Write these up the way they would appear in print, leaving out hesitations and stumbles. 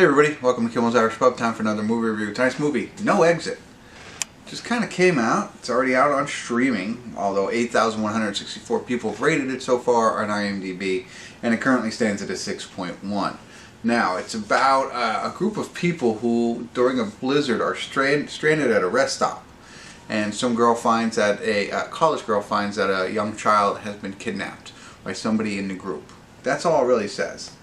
everybody, welcome to Kimmel's Irish Pub. Time for another movie review. Tonight's movie, No Exit. Just kind of came out. It's already out on streaming, although 8,164 people have rated it so far on IMDb, and it currently stands at a 6.1. Now, it's about a group of people who, during a blizzard, are stranded at a rest stop. And some girl finds that a college girl finds that a young child has been kidnapped by somebody in the group. That's all it really says.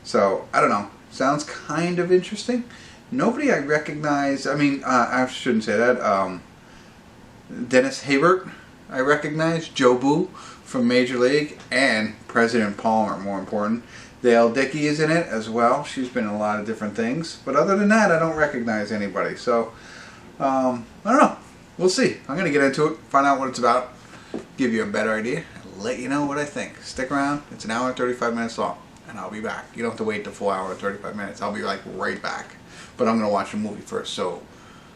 So, I don't know. Sounds kind of interesting. Nobody I recognize, I shouldn't say that. Dennis Haysbert, I recognize. Joe Boo from Major League, and President Palmer, more important. Dale Dickey is in it as well. She's been in a lot of different things. But other than that, I don't recognize anybody. So, I don't know. We'll see. I'm going to get into it, find out what it's about, give you a better idea, and let you know what I think. Stick around. It's an hour and 35 minutes long. And I'll be back. You don't have to wait the full hour and 35 minutes. I'll be like right back. But I'm going to watch the movie first. So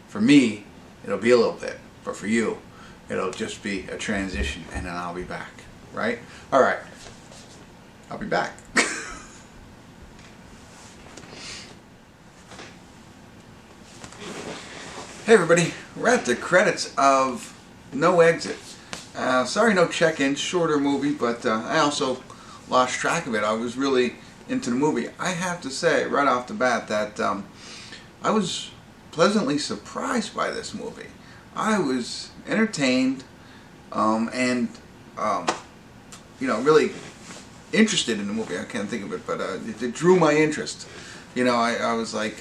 for me, it'll be a little bit. But for you, it'll just be a transition. And then I'll be back. Right? Alright. I'll be back. Hey everybody. We're at the credits of No Exit. Sorry no check-in. Shorter movie. But I also lost track of it. I was really into the movie. I have to say right off the bat that I was pleasantly surprised by this movie. I was entertained and really interested in the movie. I can't think of it, but it drew my interest. I was like,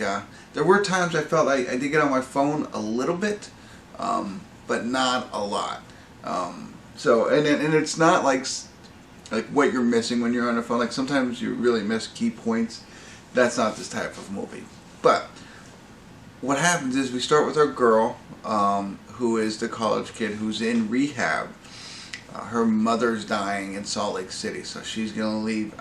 there were times I felt I did get on my phone a little bit, but not a lot. And it's not like what you're missing when you're on the phone. Like sometimes you really miss key points. That's not this type of movie. But what happens is we start with our girl, who is the college kid who's in rehab. Her mother's dying in Salt Lake City, so she's going to leave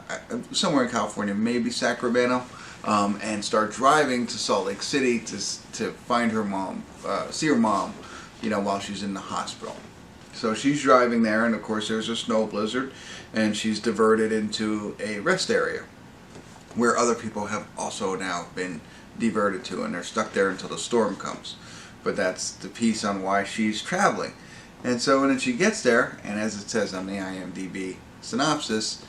somewhere in California, maybe Sacramento, and start driving to Salt Lake City to find her mom, see her mom, while she's in the hospital. So she's driving there, and of course there's a snow blizzard, and she's diverted into a rest area where other people have also now been diverted to, and they're stuck there until the storm comes. But that's the piece on why she's traveling. And so when she gets there, and as it says on the IMDb synopsis,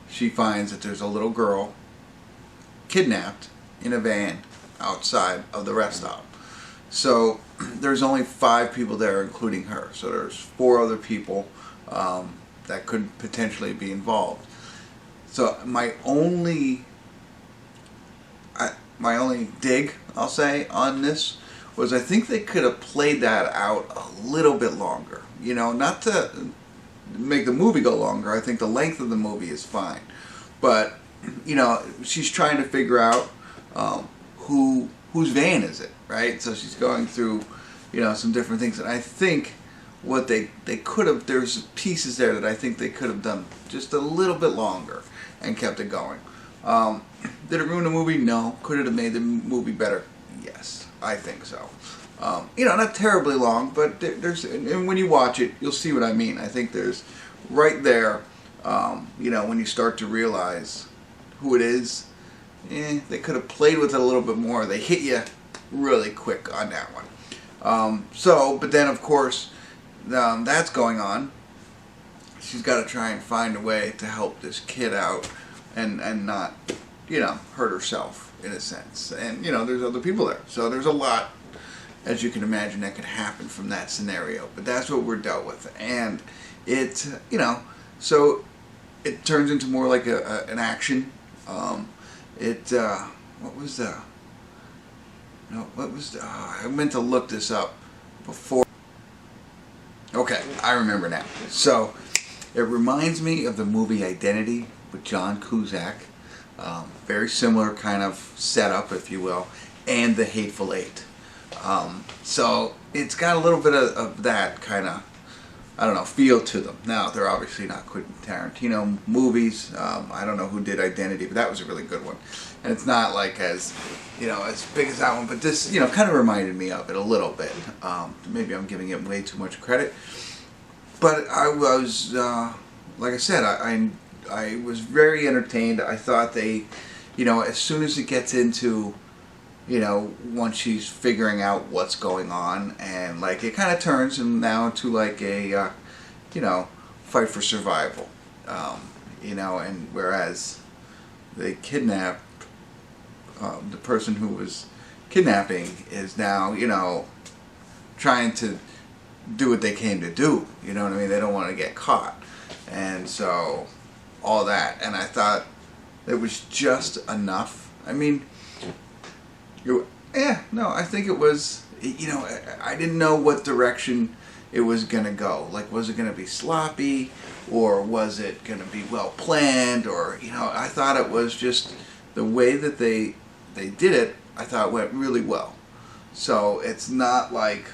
she finds that there's a little girl kidnapped in a van outside of the rest stop. So there's only 5 people there, including her. So there's 4 other people that could potentially be involved. So my only dig, I'll say, on this was I think they could have played that out a little bit longer. Not to make the movie go longer. I think the length of the movie is fine. But, she's trying to figure out whose van is it, right? So she's going through, some different things. And I think what they could have, there's pieces there that I think they could have done just a little bit longer and kept it going. Did it ruin the movie? No. Could it have made the movie better? Yes, I think so. Not terribly long, but there's, and when you watch it, you'll see what I mean. I think there's right there, when you start to realize who it is, they could have played with it a little bit more. They hit you really quick on that one. But then of course, that's going on. She's got to try and find a way to help this kid out and not, hurt herself in a sense. And, there's other people there. So there's a lot, as you can imagine, that could happen from that scenario. But that's what we're dealt with. And it, so it turns into more like an action. I meant to look this up before. Okay, I remember now. So it reminds me of the movie Identity with John Cusack. Very similar kind of setup, if you will, and The Hateful Eight. So it's got a little bit of that kind of, feel to them. Now, they're obviously not Quentin Tarantino movies. I don't know who did Identity, but that was a really good one. And it's not like as big as that one, but this, kind of reminded me of it a little bit. Maybe I'm giving it way too much credit. But I was, like I said, I was very entertained. I thought they, as soon as it gets into you know, once she's figuring out what's going on, and like it kind of turns and now to like a you know, fight for survival, you know, and whereas they kidnapped the person who was kidnapping is now, you know, trying to do what they came to do, you know what I mean? They don't want to get caught, and so all that, and I thought it was just enough. I mean, yeah, no, I think it was, you know, I didn't know what direction it was going to go. Like, was it going to be sloppy, or was it going to be well planned, or, you know, I thought it was just the way that they did it, I thought went really well. So it's not like,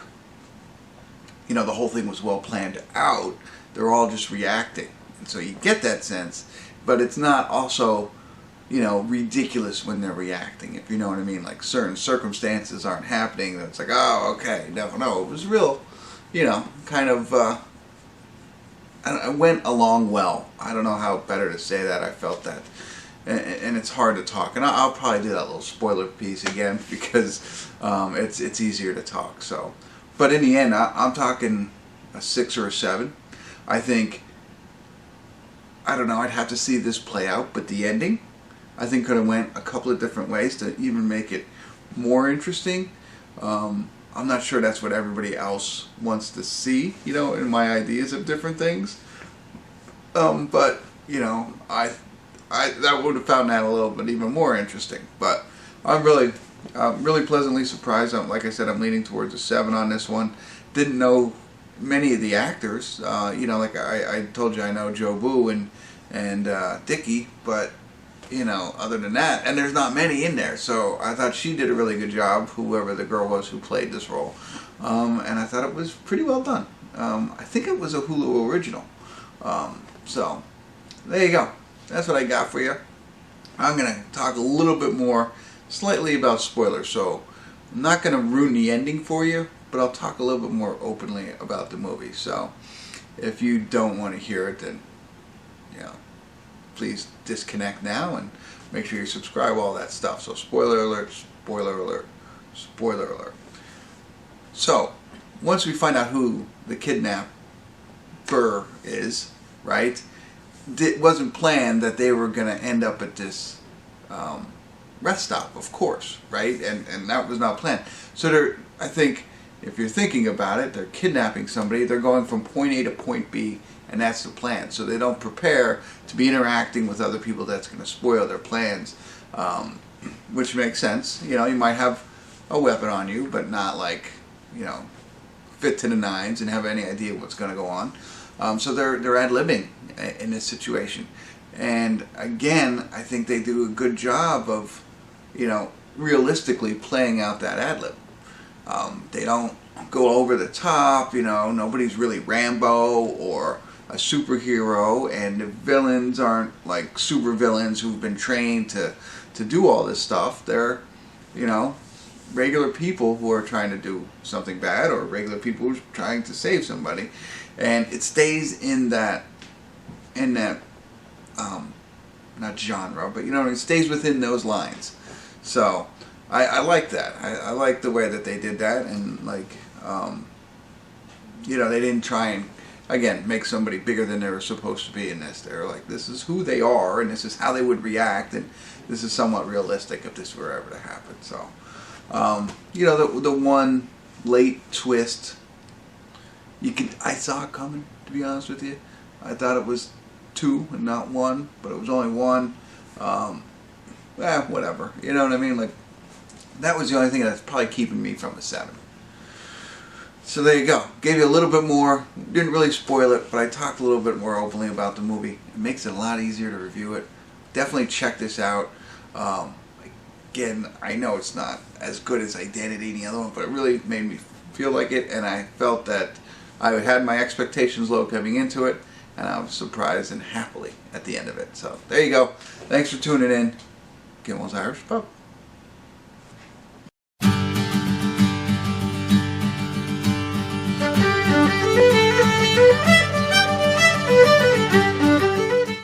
you know, the whole thing was well planned out. They're all just reacting. And so you get that sense, but it's not also, you know, ridiculous when they're reacting, if you know what I mean. Like certain circumstances aren't happening. It's like, oh, okay, no, it was real, you know, kind of, it went along well. I don't know how better to say that. I felt that. And it's hard to talk. And I'll probably do that little spoiler piece again because it's easier to talk. So, but in the end, I'm talking a 6 or a 7. I think, I don't know, I'd have to see this play out, but the ending, I think, could have went a couple of different ways to even make it more interesting. I'm not sure that's what everybody else wants to see, you know, in my ideas of different things. But, you know, I that would have found that a little bit even more interesting. But I'm really pleasantly surprised. Like I said, I'm leaning towards a 7 on this one. Didn't know many of the actors. You know, like I told you, I know Joe Boo and Dickey, but, you know, other than that, and there's not many in there. So I thought she did a really good job, whoever the girl was who played this role. And I thought it was pretty well done. I think it was a Hulu original. So there you go. That's what I got for you. I'm going to talk a little bit more, slightly about spoilers. So I'm not going to ruin the ending for you, but I'll talk a little bit more openly about the movie. So if you don't want to hear it, then, you know, please disconnect now and make sure you subscribe, all that stuff. So spoiler alert, spoiler alert, spoiler alert. So once we find out who the kidnapper is, right, it wasn't planned that they were going to end up at this rest stop, of course, right? And that was not planned. So I think if you're thinking about it, they're kidnapping somebody, they're going from point A to point B, and that's the plan. So they don't prepare to be interacting with other people that's going to spoil their plans, which makes sense. You know, you might have a weapon on you, but not like, you know, fit to the nines and have any idea what's going to go on. So they're ad-libbing in this situation. And again, I think they do a good job of, you know, realistically playing out that ad-lib. They don't go over the top, you know, nobody's really Rambo or a superhero, and the villains aren't like super villains who've been trained to do all this stuff. They're, you know, regular people who are trying to do something bad, or regular people who are trying to save somebody. And it stays in that not genre, but, you know, it stays within those lines. So I like that. I like the way that they did that, and like, you know, they didn't try and, again, make somebody bigger than they were supposed to be in this. They're like, this is who they are, and this is how they would react, and this is somewhat realistic if this were ever to happen. So, you know, the one late twist, I saw it coming, to be honest with you. I thought it was 2 and not 1, but it was only 1. Whatever. You know what I mean? Like, that was the only thing that's probably keeping me from a 7. So there you go. Gave you a little bit more. Didn't really spoil it, but I talked a little bit more openly about the movie. It makes it a lot easier to review it. Definitely check this out. Again, I know it's not as good as Identity and the other one, but it really made me feel like it, and I felt that I had my expectations low coming into it, and I was surprised and happily at the end of it. So there you go. Thanks for tuning in. Kimmel's Irish Pub.